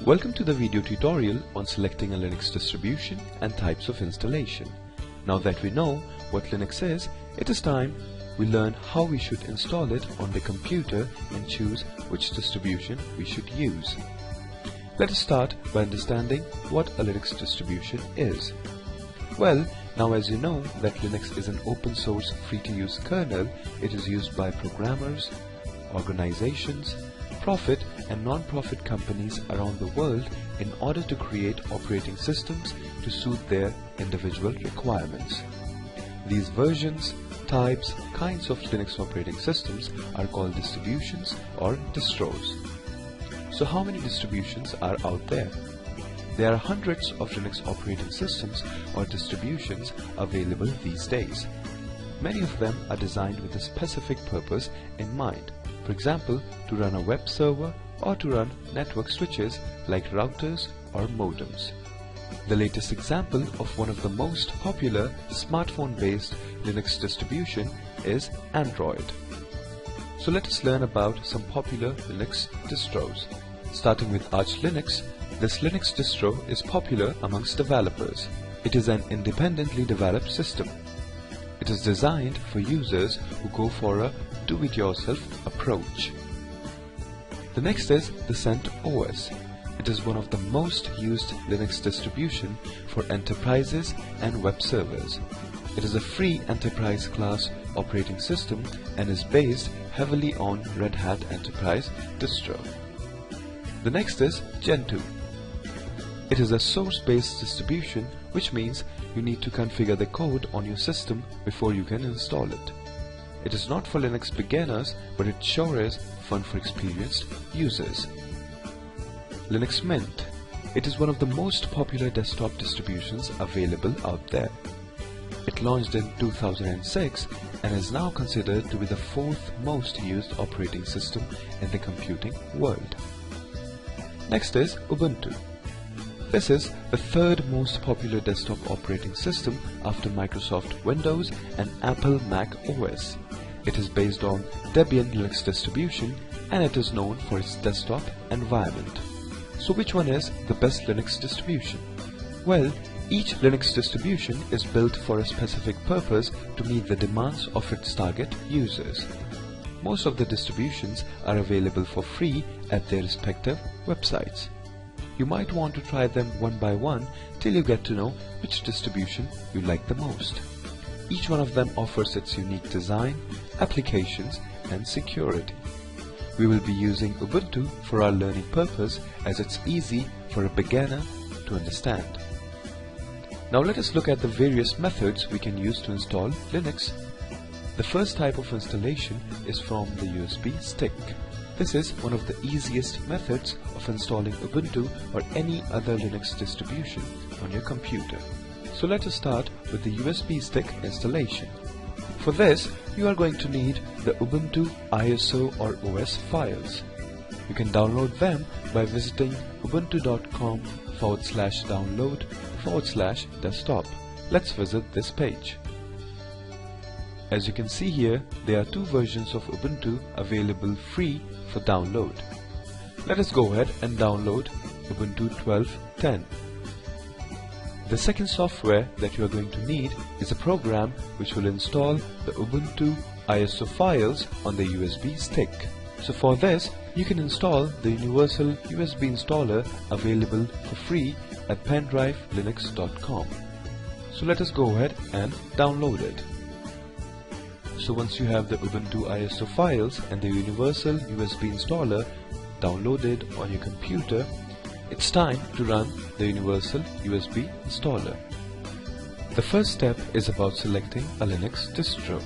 Welcome to the video tutorial on selecting a Linux distribution and types of installation. Now that we know what Linux is, it is time we learn how we should install it on the computer and choose which distribution we should use. Let us start by understanding what a Linux distribution is. Well, now as you know that Linux is an open source free-to-use kernel, it is used by programmers, organizations, profit and non-profit companies around the world in order to create operating systems to suit their individual requirements. These versions, types, kinds of Linux operating systems are called distributions or distros. So how many distributions are out there? There are hundreds of Linux operating systems or distributions available these days. Many of them are designed with a specific purpose in mind. For example, to run a web server or to run network switches like routers or modems. The latest example of one of the most popular smartphone-based Linux distribution is Android. So let us learn about some popular Linux distros. Starting with Arch Linux, this Linux distro is popular amongst developers. It is an independently developed system. It is designed for users who go for a do-it-yourself approach. The next is the CentOS. It is one of the most used Linux distribution for enterprises and web servers. It is a free enterprise class operating system and is based heavily on Red Hat Enterprise distro. The next is Gentoo. It is a source-based distribution, which means you need to configure the code on your system before you can install it. It is not for Linux beginners, but it sure is fun for experienced users. Linux Mint. It is one of the most popular desktop distributions available out there. It launched in 2006 and is now considered to be the fourth most used operating system in the computing world. Next is Ubuntu. This is the third most popular desktop operating system after Microsoft Windows and Apple Mac OS. It is based on Debian Linux distribution and it is known for its desktop environment. So which one is the best Linux distribution? Well, each Linux distribution is built for a specific purpose to meet the demands of its target users. Most of the distributions are available for free at their respective websites. You might want to try them one by one till you get to know which distribution you like the most. Each one of them offers its unique design, applications and security. We will be using Ubuntu for our learning purpose as it's easy for a beginner to understand. Now let us look at the various methods we can use to install Linux. The first type of installation is from the USB stick. This is one of the easiest methods of installing Ubuntu or any other Linux distribution on your computer. So let us start with the USB stick installation. For this, you are going to need the Ubuntu ISO or OS files. You can download them by visiting ubuntu.com/download/desktop. Let's visit this page. As you can see here, there are two versions of Ubuntu available free for download. Let us go ahead and download Ubuntu 12.10. The second software that you are going to need is a program which will install the Ubuntu ISO files on the USB stick. So for this, you can install the universal USB installer available for free at pendrivelinux.com. So let us go ahead and download it. So once you have the Ubuntu ISO files and the universal USB installer downloaded on your computer, it's time to run the universal USB installer. The first step is about selecting a Linux distro.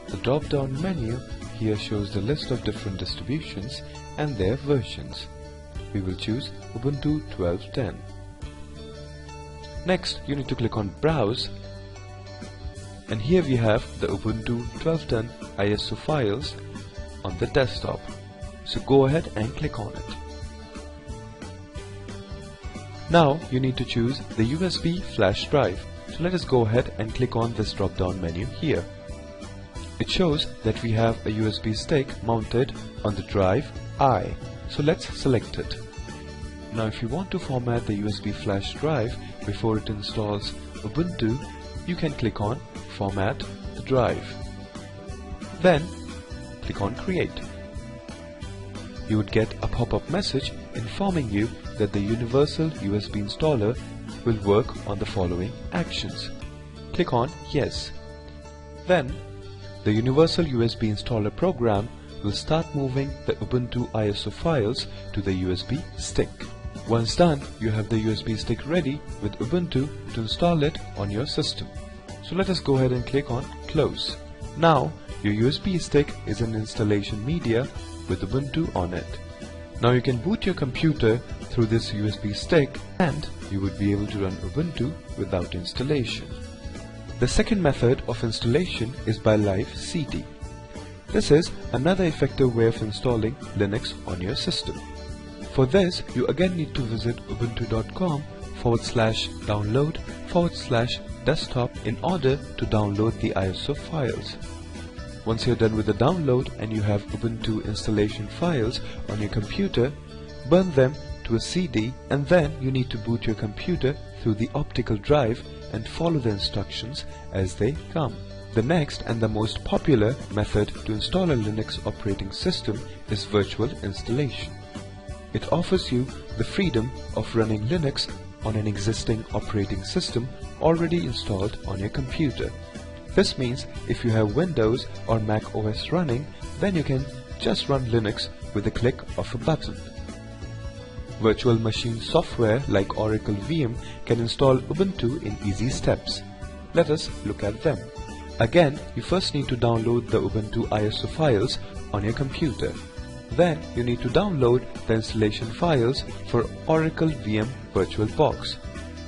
The drop-down menu here shows the list of different distributions and their versions. We will choose Ubuntu 12.10. Next, you need to click on Browse. And here we have the Ubuntu 12.10 ISO files on the desktop. So go ahead and click on it. Now you need to choose the USB flash drive. So let us go ahead and click on this drop-down menu here. It shows that we have a USB stick mounted on the drive I. So let's select it. Now if you want to format the USB flash drive before it installs Ubuntu, you can click on Format the drive. Then click on Create. You would get a pop-up message informing you that the Universal USB installer will work on the following actions. Click on Yes. Then the Universal USB installer program will start moving the Ubuntu ISO files to the USB stick. Once done, you have the USB stick ready with Ubuntu to install it on your system. So let us go ahead and click on Close. Now your USB stick is an installation media with Ubuntu on it. Now you can boot your computer through this USB stick and you would be able to run Ubuntu without installation. The second method of installation is by live CD. This is another effective way of installing Linux on your system. For this, you again need to visit ubuntu.com/download/desktop in order to download the ISO files. Once you're done with the download and you have Ubuntu installation files on your computer, burn them to a CD and then you need to boot your computer through the optical drive and follow the instructions as they come. The next and the most popular method to install a Linux operating system is virtual installation. It offers you the freedom of running Linux on an existing operating system already installed on your computer. This means if you have Windows or Mac OS running, then you can just run Linux with a click of a button. Virtual machine software like Oracle VM can install Ubuntu in easy steps. Let us look at them. Again, you first need to download the Ubuntu ISO files on your computer. Then you need to download the installation files for Oracle VM VirtualBox.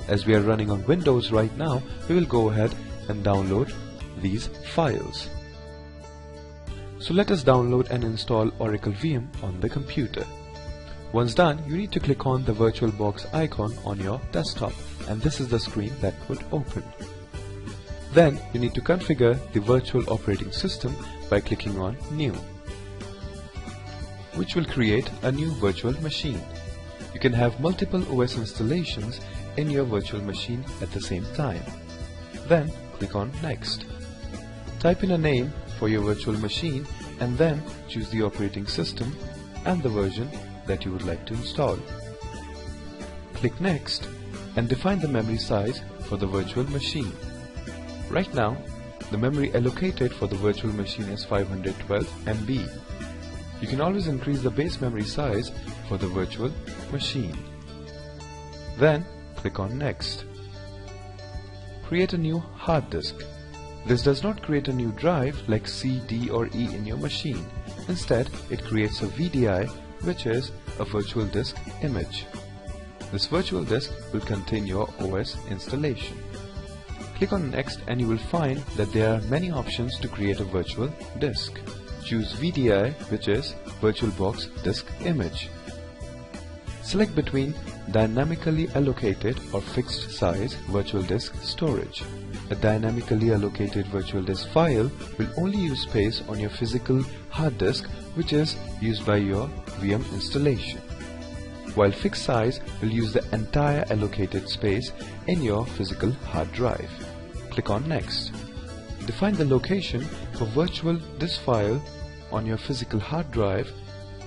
As we are running on Windows right now, we will go ahead and download these files. So let us download and install Oracle VM on the computer. Once done, you need to click on the VirtualBox icon on your desktop, and this is the screen that would open. Then you need to configure the virtual operating system by clicking on New, which will create a new virtual machine. You can have multiple OS installations in your virtual machine at the same time. Then click on Next. Type in a name for your virtual machine and then choose the operating system and the version that you would like to install. Click Next and define the memory size for the virtual machine. Right now, the memory allocated for the virtual machine is 512 MB. You can always increase the base memory size for the virtual machine. Then click on Next. Create a new hard disk. This does not create a new drive like C, D or E in your machine. Instead, it creates a VDI, which is a virtual disk image. This virtual disk will contain your OS installation. Click on Next and you will find that there are many options to create a virtual disk. Choose VDI, which is VirtualBox Disk Image. Select between dynamically allocated or fixed size virtual disk storage. A dynamically allocated virtual disk file will only use space on your physical hard disk, which is used by your VM installation, while fixed size will use the entire allocated space in your physical hard drive. Click on Next. Define the location for virtual disk file on your physical hard drive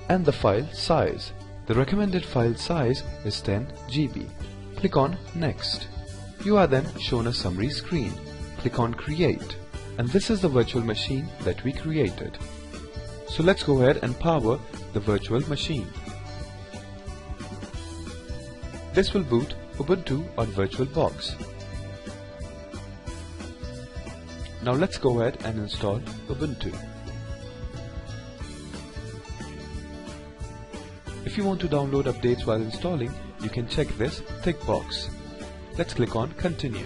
and the file size. The recommended file size is 10 GB. Click on Next. You are then shown a summary screen. Click on Create, and this is the virtual machine that we created. So let's go ahead and power the virtual machine. This will boot Ubuntu on VirtualBox. Now let's go ahead and install Ubuntu. If you want to download updates while installing, you can check this tick box. Let's click on Continue.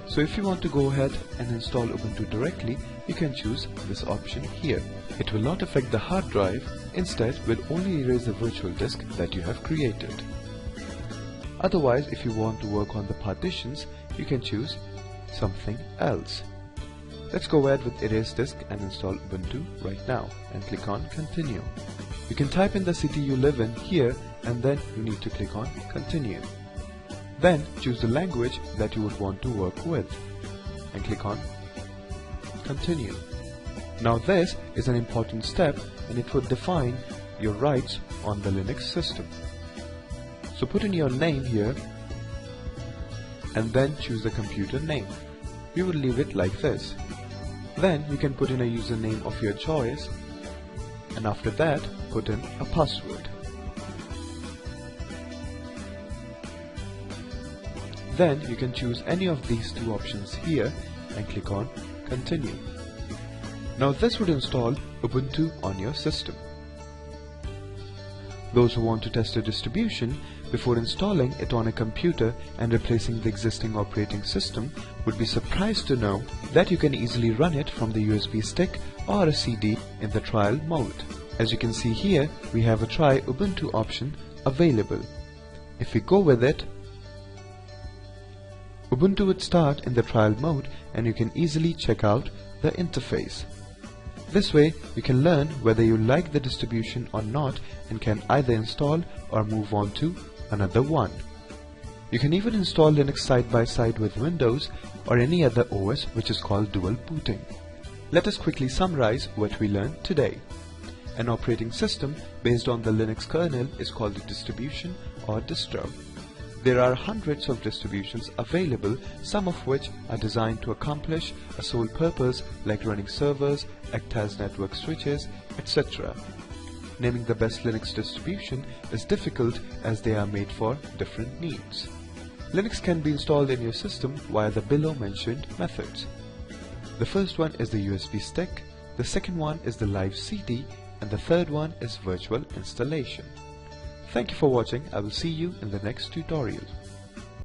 So if you want to go ahead and install Ubuntu directly, you can choose this option here. It will not affect the hard drive, instead will only erase the virtual disk that you have created. Otherwise, if you want to work on the partitions, you can choose something else. Let's go ahead with Erase Disk and install Ubuntu right now and click on Continue. You can type in the city you live in here and then you need to click on Continue. Then choose the language that you would want to work with and click on Continue. Now this is an important step and it would define your rights on the Linux system. So put in your name here and then choose the computer name. We will leave it like this. Then you can put in a username of your choice and after that put in a password. Then you can choose any of these two options here and click on Continue. Now this would install Ubuntu on your system. Those who want to test a distribution before installing it on a computer and replacing the existing operating system would be surprised to know that you can easily run it from the USB stick or a CD in the trial mode. As you can see here, we have a Try Ubuntu option available. If we go with it, Ubuntu would start in the trial mode and you can easily check out the interface. This way, you can learn whether you like the distribution or not and can either install or move on to another one. You can even install Linux side by side with Windows or any other OS which is called dual booting. Let us quickly summarize what we learned today. An operating system based on the Linux kernel is called a distribution or distro. There are hundreds of distributions available, some of which are designed to accomplish a sole purpose like running servers, act as network switches, etc. Naming the best Linux distribution is difficult as they are made for different needs. Linux can be installed in your system via the below mentioned methods. The first one is the USB stick, the second one is the live CD, and the third one is virtual installation. Thank you for watching. I will see you in the next tutorial.